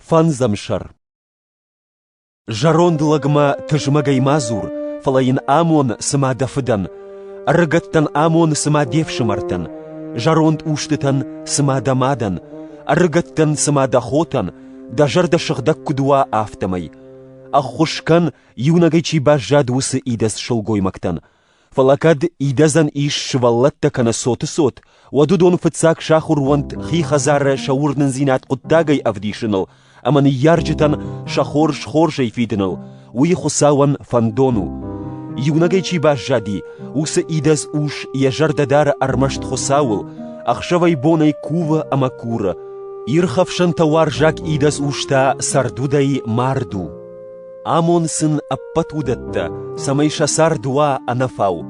Фанзамшар. Жарондлагма тыжмагай мазур, фалаин амон сымадафыдан, арыгаттан амон сымадевшымартан, жаронд уштытан сымадамадан, арыгаттан сымадахотан, дажарда шыгдак кудуа автомай. Ахушкан юнагай чиба жадусы идас шылгоймактан. Фалакад идазан иш шваллатта кана соты-сот, вадудон фыцак шахурвант хихазара шаурнын зинат куттагай авдишинал, аман ярджитан шахорж-хоржай фидинал, уи хусауан фандону. Юнагай чиба жади, усы идаз уш яжардадара армашт хусаул, ахшавай бонай кува амакура, ирхавшан тауар жак идаз ушта сардудай марду. Амон сын аппатудатта, самайша сардуа анафау.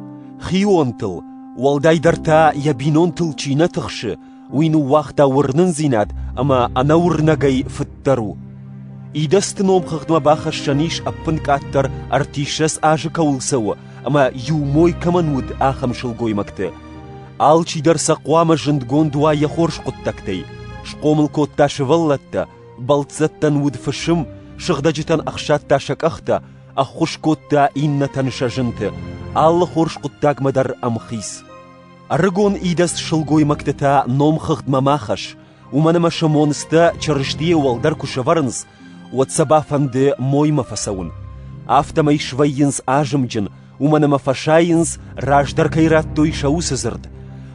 Хионтыл, уалдайдарта ябинонтыл чинатықшы, уйну вахта урнын зинат, ама анаурнагай фыттару. Идастын омқықдма баха шаниш аппын каттар артишас ажы каулсауы, ама юмой камануд ахамшыл гоймакты. Алчидар сақуама жындгон дуа яхорш құттактай. Шқомыл котташы валлатта, балцаттан уд фышым, шыгдажитан ахшатта шакахта, ахушкотта иннатан шажынты, аллы хорш құттагмадар амхис. Арыгон идас шылгой мактата номхыхт мамахаш, уманама шамоныста чарыштие уалдар кушаварынс, уатсаба фанды мойма фасаун. Автамай швайынс ажымджын, уманама фашайынс раждар кайраттой шаусызырд.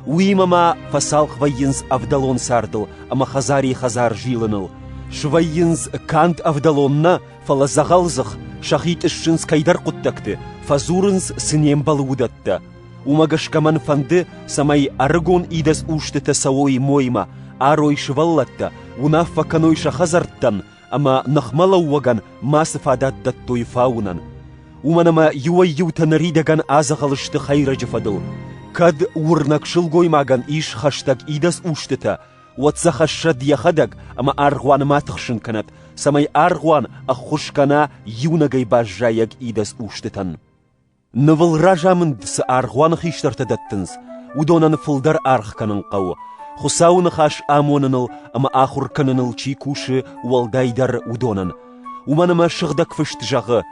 Уимама фасал хвайынс авдалон сардыл, ама хазари хазар жилыныл. Швайынс кант авдалонна фалазагалзых, шахит ишшынс кайдар құттакты, фазурынс сынем балудатта. Умагашкаман фанды самай арыгон идас уштыта сауой мойма, арой шваллатта, унаффа каной шахазарттан, ама нахмалауаган масыфадаттат той фаунан. Уманама юай-ютан ридаган азағалышты хайрajы фадыл. Кад урнакшыл гоймаган иш хаштаг идас уштыта, уатсахаша дияхадаг, ама аргуан матықшын канат, самай аргуан ахушкана юнагай бажжаяг идас уштытан. Нывыл ражамынд сы аргуан хиштартадаттынс, удонан фылдар архканын қау. Хусауны хаш амоныныл, ама ахурканыныл чи куши уалдайдар удонан. Уманама шыгдак фышт жағы,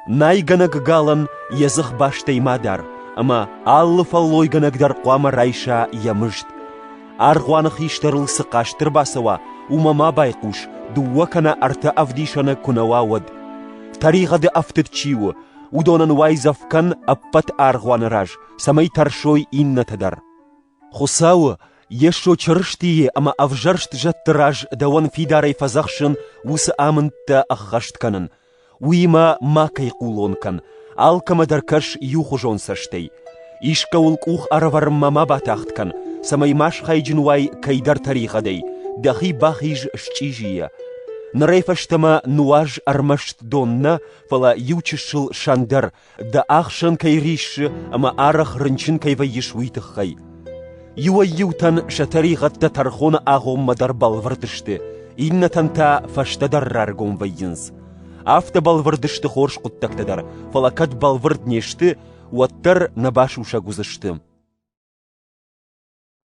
найганаг галан язық баштай мадар, ама аллы фаллойганагдар қуама райша ямышт. Аргуаны хиштарылсы қаштыр басыва, умама байқуш, дуакана арта авдишана кунавауад. Тарихады афтыт чиу, удонан вайзавкан аппат аргуаны раж, самай таршой иннатадар. Хусауы, ешо чырыштие, ама авжаршт жатты раж, даван фидарай фазахшын, усы амынтта аххаштканын. Уима макай кулонкан, алкамадар каш юхужон саштей. Ишка улк ух араварым мама батахткан, самай маш хайджинвай кайдар тарихадей, дахи бахиж шчижия. Нарайфаштама нуаж армашт донна, фала ючишыл шандар, да ахшан кайриши, ама арах рынчин кайвайиш уйтыххай. Юай-ютан шатарихатта тархона агом мадар балвардышты, иннатанта фаштадар вайынс. Авто балвардышты хорш құттақтадар, фала кад балвард нешті, уаттар набаш уша гузышты.